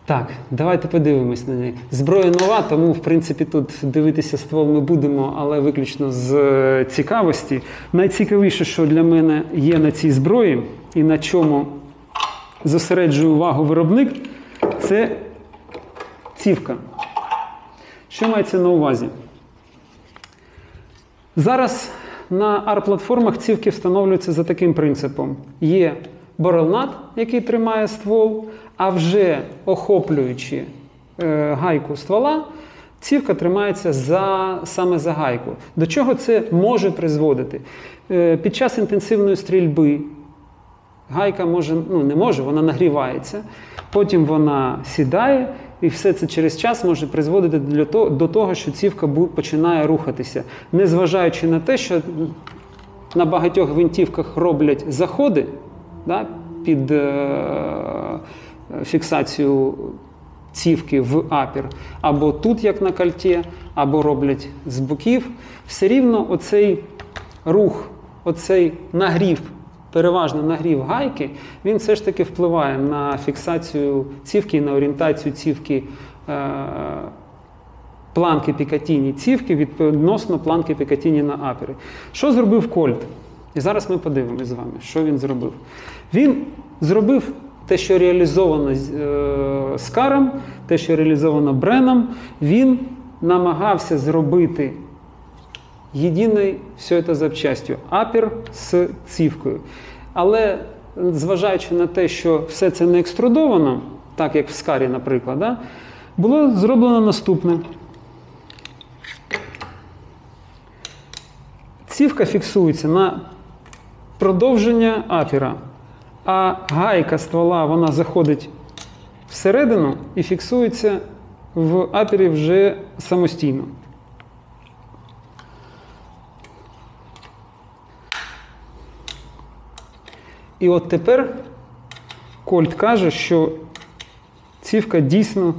Так, давайте подивимось на неї. Зброя нова, тому, в принципі, тут дивитися ствол ми будемо, але виключно з цікавості. Найцікавіше, що для мене є на цій зброї, і на чому зосереджує увагу виробник, це цівка. Що мається на увазі? Зараз на AR-платформах цівки встановлюються за таким принципом. Є барелнат, який тримає ствол, а вже охоплюючи гайку ствола, цівка тримається саме за гайку. До чого це може призводити? Під час інтенсивної стрільби гайка вона нагрівається, потім вона сідає, і все це через час може призводити до того, що цівка починає рухатися. Незважаючи на те, що на багатьох гвинтівках роблять заходи, під фіксацію цівки в апір, або тут, як на кольті, або роблять з боків, все рівно оцей рух, оцей нагрів, переважно нагрів гайки, він все ж таки впливає на фіксацію цівки і на орієнтацію цівки, планки Пікатіні цівки відносно планки Пікатіні на апері. Що зробив Colt? І зараз ми подивимось з вами, що він зробив. Він зробив те, що реалізовано Скаром, те, що реалізовано Бреном. Він намагався зробити єдиний все це запчастю – апер з цівкою. Але, зважаючи на те, що все це не екструдовано, так як в Скарі, наприклад, було зроблено наступне. Цівка фіксується на продовження апера, а гайка ствола, вона заходить всередину і фіксується в апері вже самостійно. І от тепер Colt каже, що цівка дійсно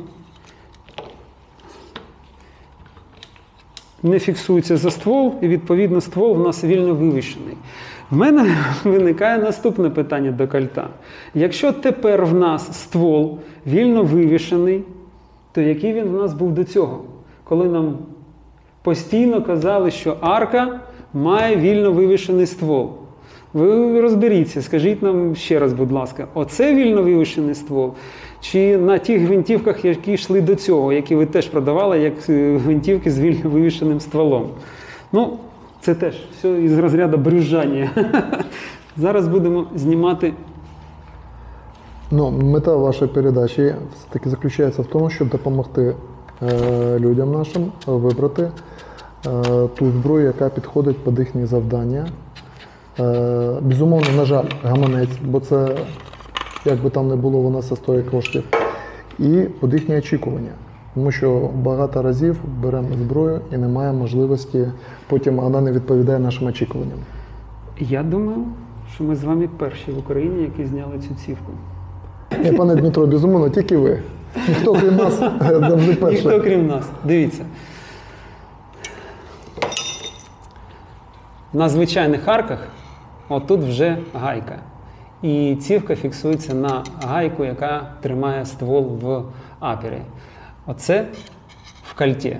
не фіксується за ствол, і відповідно ствол в нас вільно вивішений. В мене виникає наступне питання до Кольта. Якщо тепер в нас ствол вільно вивішений, то який він в нас був до цього? Коли нам постійно казали, що арка має вільно вивішений ствол. Ви розберіться, скажіть нам ще раз, будь ласка, оце вільно вивішений ствол? Чи на тих гвинтівках, які йшли до цього, які ви теж продавали, як гвинтівки з вільно вивішеним стволом? Ну, це теж все із розряду брюзжання. Зараз будемо знімати. Мета вашої передачі все-таки заключається в тому, щоб допомогти людям нашим вибрати ту зброю, яка підходить під їхні завдання. Безумовно, на жаль, гаманець, бо це, як би там не було, вона стоїть коштів. І під їхні очікування. Тому що багато разів беремо зброю і немає можливості, потім вона не відповідає нашим очікуванням. Я думаю, що ми з вами перші в Україні, які зняли цю цівку. Ні, пане Дмитро, безумовно, тільки ви. Ніхто крім нас завжди перший. Ніхто крім нас. Дивіться. На звичайних арках отут вже гайка. І цівка фіксується на гайку, яка тримає ствол в апері. Оце в кольті.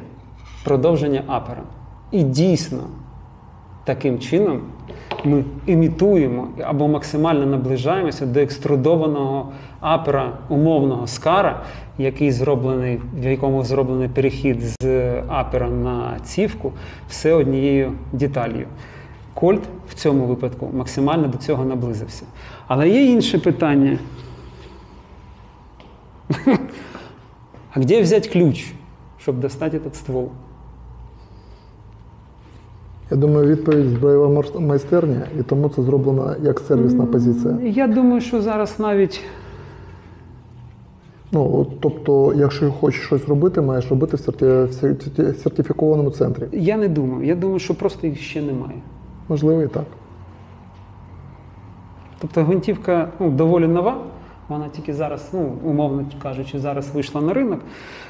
Продовження апера. І дійсно, таким чином ми імітуємо або максимально наближаємося до екструдованого апера умовного скара, в якому зроблений перехід з апера на цівку, все однією деталью. Кольт в цьому випадку максимально до цього наблизився. Але є інше питання. А де взяти ключ, щоб достати цей ствол? Я думаю, відповідь зброєва майстерня, і тому це зроблено як сервісна позиція. Я думаю, що зараз навіть... Тобто, якщо хочеш щось робити, маєш робити в сертифікованому центрі. Я не думаю. Я думаю, що просто їх ще немає. Можливо, і так. Тобто гвинтівка доволі нова, вона тільки зараз, умовно кажучи, зараз вийшла на ринок,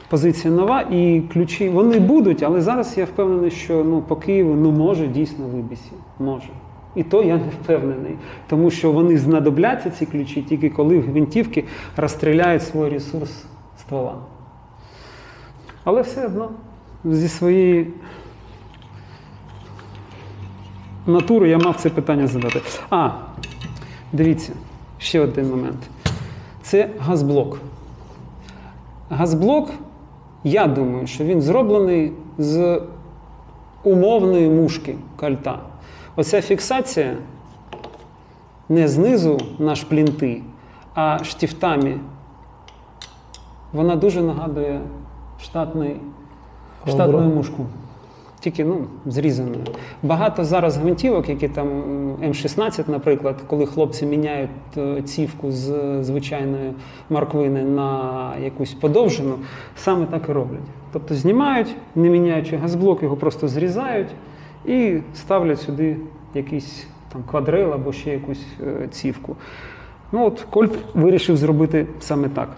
позиція нова, і ключі, вони будуть, але зараз я впевнений, що по Києву, може, дійсно в Ібісі, може. І то я не впевнений, тому що вони знадобляться, ці ключі, тільки коли гвинтівки розстріляють свій ресурс ствола. Але все одно, зі своєї натури я мав це питання задати. Дивіться, ще один момент. Це газблок. Газблок, я думаю, що він зроблений з умовної мушки кольта. Оця фіксація не знизу на шплінти, а штифтами. Вона дуже нагадує штатну мушку. Тільки, зрізаною. Багато зараз гвинтівок, які там М16, наприклад, коли хлопці міняють цівку з звичайної морквини на якусь подовжену, саме так і роблять. Тобто знімають, не міняючи газблок, його просто зрізають і ставлять сюди якийсь там квадрил або ще якусь цівку. Кольт вирішив зробити саме так.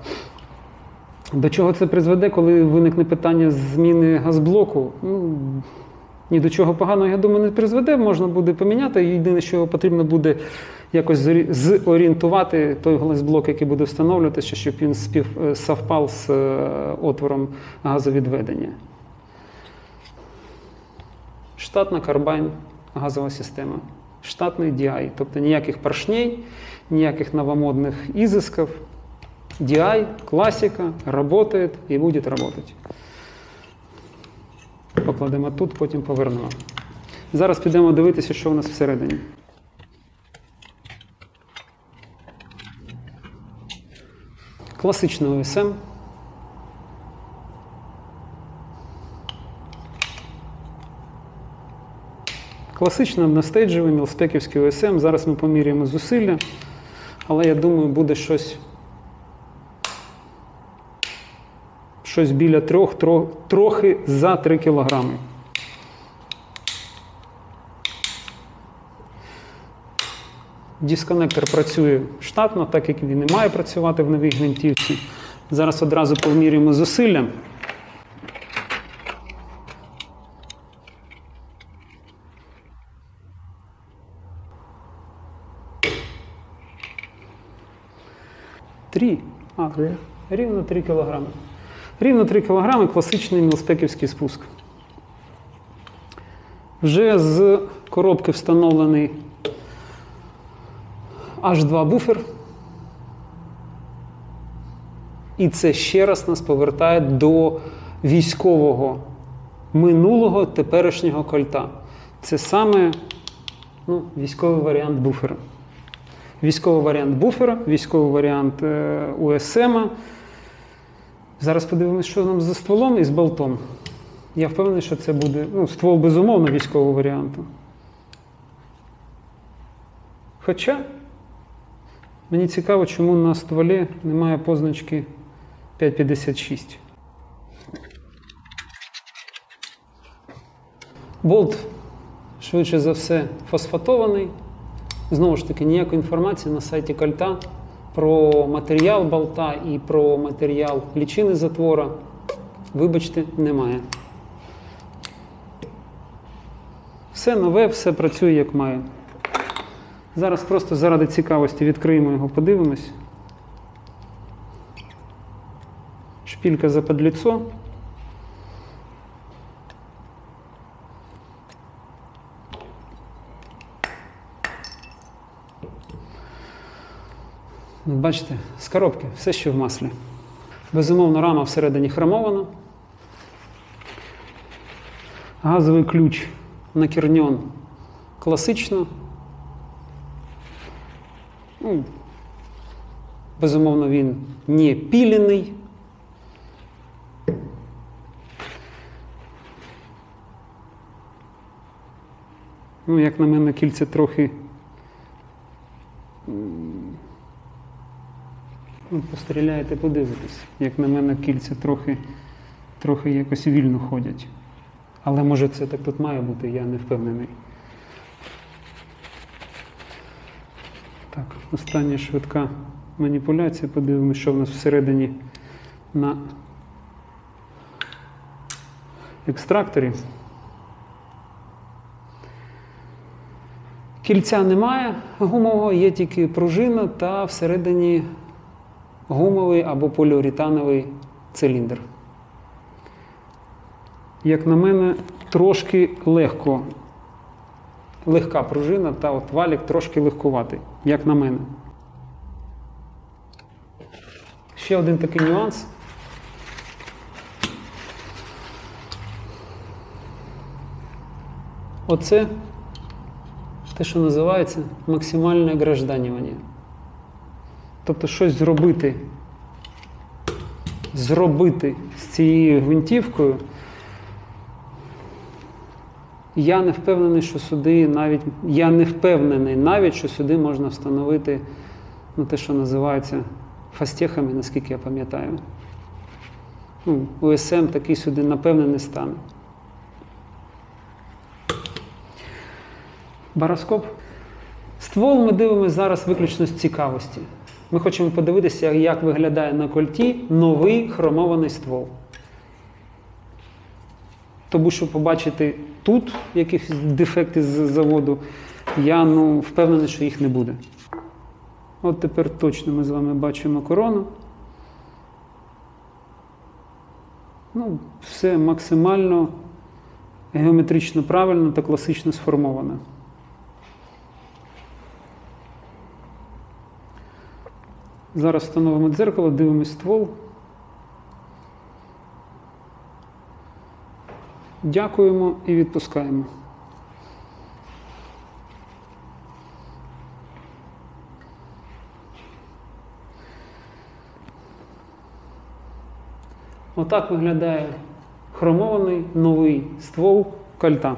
До чого це призведе, коли виникне питання зміни газблоку? Ні до чого поганого, я думаю, не призведе, можна буде поміняти. Єдине, що потрібно буде якось зорієнтувати той газблок, який буде встановлюватися, щоб він совпав з отвором газовідведення. Штатна карбайн газова система. Штатний DI, тобто ніяких поршней, ніяких новомодних изысков. DI, классика, работает и будет работать. Покладемо тут, потім повернемо. Зараз підемо дивитися, що у нас всередині. Класичний ОСМ. Класичний одностейджевий мілспеківський ОСМ. Зараз ми поміряємо зусилля, але я думаю, буде щось біля трохи за 3 кілограми. Дисконектор працює штатно, так як він і має працювати в новій гвинтівці. Зараз одразу поміряємо зусилля. Рівно 3 кілограми. Рівно 3 кілограми, класичний мілспеківський спуск. Вже з коробки встановлений H2 буфер. І це ще раз нас повертає до військового минулого теперішнього кольта. Це саме військовий варіант буфера. Військовий варіант буфера, військовий варіант УСМ. Зараз подивимося, що нам за стволом і з болтом. Я впевнений, що це буде ствол, безумовно, військового варіанту. Хоча, мені цікаво, чому на стволі немає позначки 5,56. Болт, швидше за все, фосфатований. Знову ж таки, ніякої інформації на сайті кольта про матеріал болта і про матеріал лічини затвора, вибачте, немає. Все нове, все працює як має. Зараз просто заради цікавості відкриємо його, подивимось. Шпилька заподліцо. Бачите, з коробки, все ще в маслі. Безумовно, рама всередині хромована. Газовий ключ накірньон класично. Ну, безумовно, він не пілений. Ну, як на мене, кільця трохи... Ну, постріляєте, подивитесь. Як на мене, кільця трохи якось вільно ходять. Але може це так тут має бути, я не впевнений. Так, остання швидка маніпуляція. Подивимося, що в нас всередині на екстракторі. Кільця немає гумового, є тільки пружина та всередині гумовий або поліуретановий циліндр. Як на мене, трошки легка пружина та от валік трошки легкуватий, як на мене. Ще один такий нюанс. Оце те, що називається максимальне гражданювання. Тобто щось зробити з цією гвинтівкою, я не впевнений, що сюди можна встановити те, що називається фастехами, наскільки я пам'ятаю. УСМ такий сюди, напевне, не стане. Бароскоп. Ствол ми дивимося зараз виключно з цікавості. Ми хочемо подивитися, як виглядає на кольті новий хромований ствол. Тому що побачити тут якісь дефекти з заводу, я впевнений, що їх не буде. От тепер точно ми з вами бачимо корону. Все максимально геометрично правильно та класично сформовано. Зараз встановимо дзеркало, дивимось ствол. Дякуємо і відпускаємо. Отак виглядає хромований новий ствол кольта.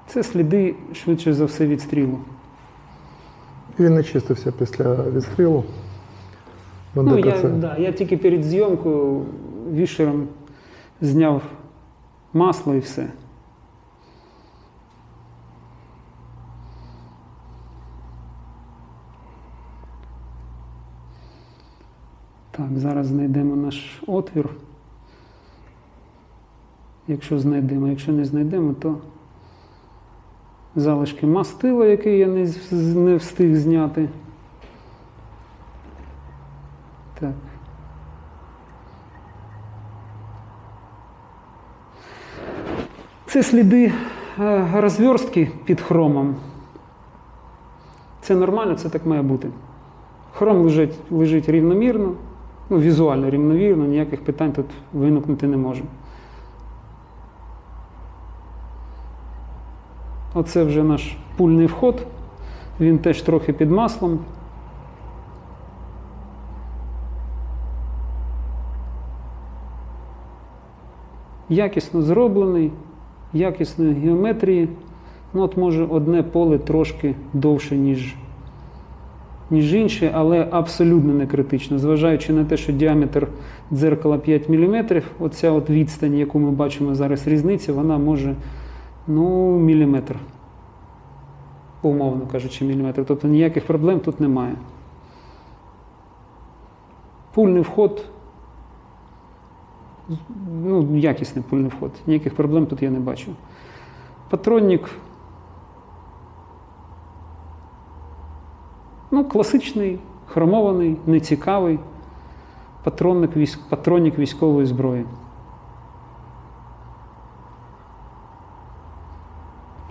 Це сліди, швидше за все, відстрілу. Він не чистився після відстрілу. Я тільки перед зйомкою вішером зняв масло і все. Так, зараз знайдемо наш отвір. Якщо знайдемо. Якщо не знайдемо, то залишки мастила, який я не встиг зняти. Так. Це сліди розверстки під хромом. Це нормально, це так має бути. Хром лежить рівномірно, візуально рівномірно, ніяких питань тут виникнути не може. Оце вже наш пульний вход, він теж трохи під маслом. Якісно зроблений, якісної геометрії. Може одне поле трошки довше, ніж інше, але абсолютно не критично. Зважаючи на те, що діаметр дзеркала 5 мм, оця відстань, яку ми бачимо зараз різниця, вона може міліметр. Умовно кажучи, міліметр. Тобто ніяких проблем тут немає. Пульний вход, якісний пульний вход. Ніяких проблем тут я не бачу. Патронник, класичний, хромований, нецікавий патронник військової зброї.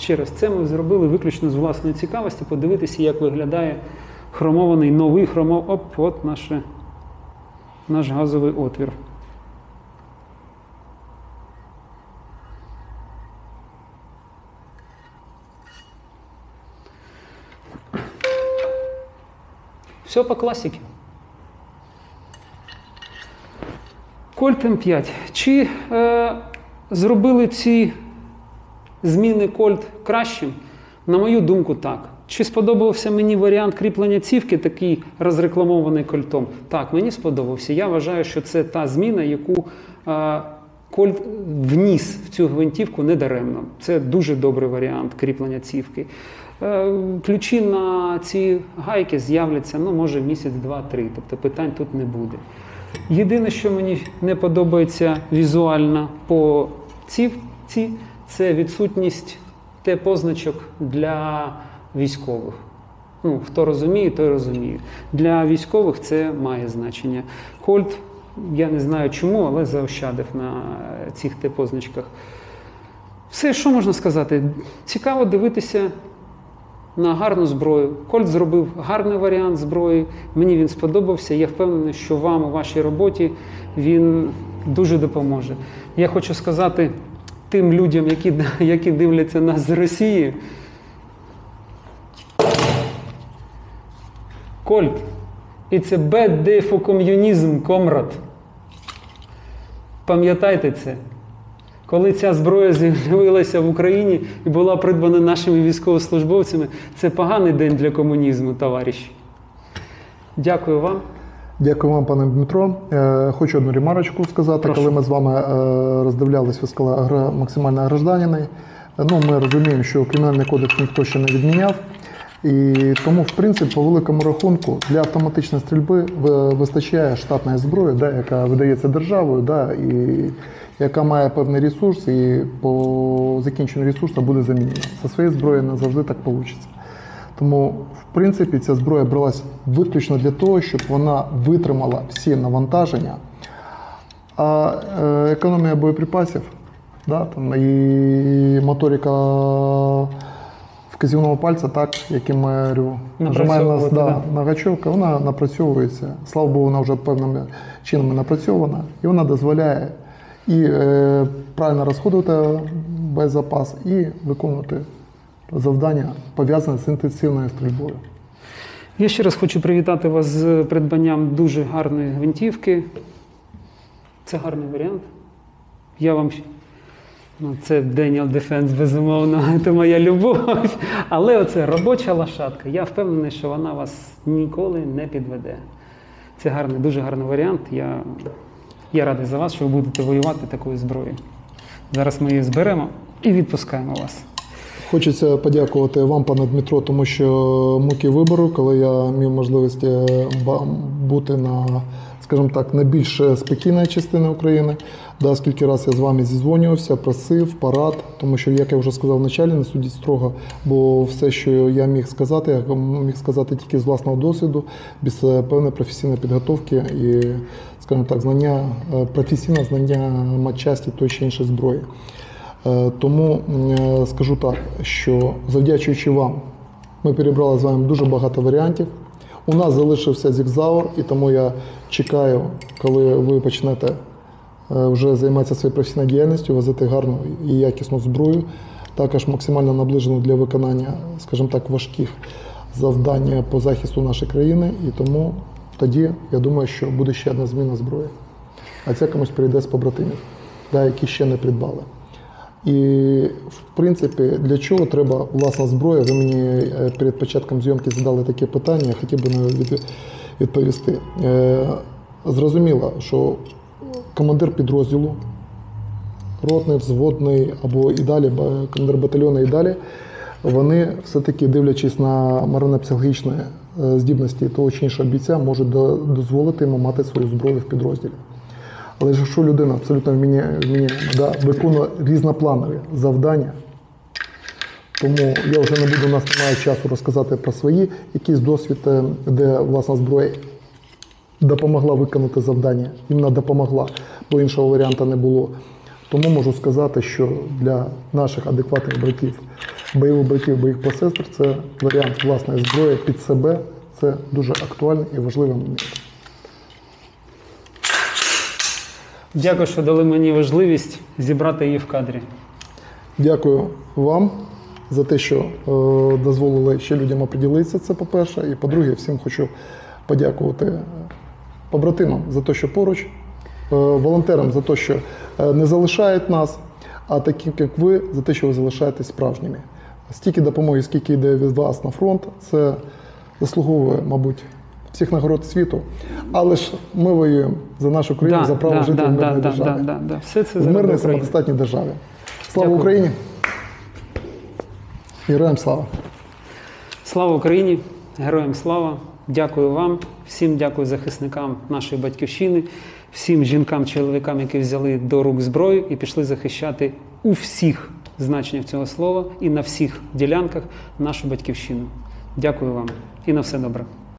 Ще раз, це ми зробили виключно з власної цікавості, подивитися, як виглядає хромований, новий от наш газовий отвір. Все по класіки. Кольт М5. Чи зробили ці зміни Кольт кращим? На мою думку, так. Чи сподобався мені варіант кріплення цівки, такий розрекламований Кольтом? Так, мені сподобався. Я вважаю, що це та зміна, яку Кольт вніс в цю гвинтівку недаремно. Це дуже добрий варіант кріплення цівки. Ключі на ці гайки з'являться, може, місяць, два, три. Тобто питань тут не буде. Єдине, що мені не подобається візуально по цівці, це відсутність Т-позначок для військових. Хто розуміє, той розуміє. Для військових це має значення. Кольт, я не знаю чому, але заощадив на цих Т-позначках. Все, що можна сказати? Цікаво дивитися на гарну зброю. Кольт зробив гарний варіант зброї, мені він сподобався. Я впевнений, що вам у вашій роботі він дуже допоможе. Я хочу сказати тим людям, які дивляться нас з Росії. Кольт, it's a bad day for communism, комрад. Пам'ятайте це. Коли ця зброя з'явилася в Україні і була придбана нашими військовослужбовцями, це поганий день для комунізму, товариші. Дякую вам. Дякую вам, пане Дмитро. Хочу одну ремарочку сказати. Прошу. Коли ми з вами роздивлялись, ви сказали максимально гражданини. Ми розуміємо, що Кримінальний кодекс ніхто ще не відміняв. І тому, в принципі, по великому рахунку, для автоматичної стрільби вистачає штатної зброї, яка видається державою, і яка має певний ресурс, і по закінченню ресурсу буде замінена. Зі своєю зброєю не завжди так вийде. Тому, в принципі, ця зброя бралась виключно для того, щоб вона витримала всі навантаження. А економія боєприпасів, і моторика вказівного пальця, яким ми нажимаємо на гачок, вона напрацьовується. Слава Богу, вона вже певним чином напрацьована, і вона дозволяє і правильно розходувати боєзапас, і виконувати завдання, пов'язане з інтенсивною стрільбою. Я ще раз хочу привітати вас з придбанням дуже гарної гвинтівки. Це гарний варіант. Я вам... це Daniel Defense, безумовно, це моя любов. Але оце робоча лошадка. Я впевнений, що вона вас ніколи не підведе. Це гарний, дуже гарний варіант. Я радий за вас, що ви будете воювати такою зброєю. Зараз ми її зберемо і відпускаємо вас. Хочеться подякувати вам, пане Дмитро, тому що муки вибору, коли я мав можливість бути на більш спокійній частині України. Скільки раз я з вами зідзвонювався, просив, порад, тому що, як я вже сказав вначалі, не судіть строго, бо все, що я міг сказати тільки з власного досвіду, без певної професійної підготовки і, професійне знання матчасті тої чи іншої зброї. Тому скажу так, що завдячуючи вам, ми перебрали з вами дуже багато варіантів. У нас залишився зігзаур, і тому я чекаю, коли ви почнете вже займатися своєю професійною діяльністю, возити гарну і якісну зброю, також максимально наближену для виконання, важких завдань по захисту нашої країни. І тому тоді, я думаю, що буде ще одна зміна зброї. А це комусь прийде з побратимів, які ще не придбали. І, в принципі, для чого треба власна зброя? Ви мені перед початком зйомки задали таке питання, я хотів би відповісти. Зрозуміло, що командир підрозділу, ротний, взводний або і далі, командир батальйону і далі, вони все-таки, дивлячись на морально-психологічні здібності того чи іншого бійця, можуть дозволити йому мати свою зброю в підрозділі. Але якщо людина абсолютно виконує різнопланові завдання, тому я вже не буду, у нас немає часу розказати про свої якийсь досвід, де власна зброя допомогла виконати завдання, іменно допомогла, бо іншого варіанту не було. Тому можу сказати, що для наших адекватних братів бойових братів, бойових посестер – це варіант власної зброї під себе. Це дуже актуальний і важливий момент. Дякую, що дали мені можливість зібрати її в кадрі. Дякую вам за те, що дозволили ще людям оприділитися, це по-перше. І по-друге, всім хочу подякувати побратимам за те, що поруч, волонтерам за те, що не залишають нас, а таким, як ви, за те, що ви залишаєтесь справжніми. Стільки допомоги, скільки йде від вас на фронт, це заслуговує, мабуть, всіх нагород світу. Але ж ми воюємо за нашу країну, за право жити в мирній державі. Все це В заради мирній України. самодостатній державі. Слава Дякую. Україні! Героям слава! Слава Україні! Героям слава! Дякую вам, всім дякую захисникам нашої батьківщини, всім жінкам, чоловікам, які взяли до рук зброю і пішли захищати у всіх значеннях цього слова і на всіх ділянках нашу батьківщину. Дякую вам і на все добре.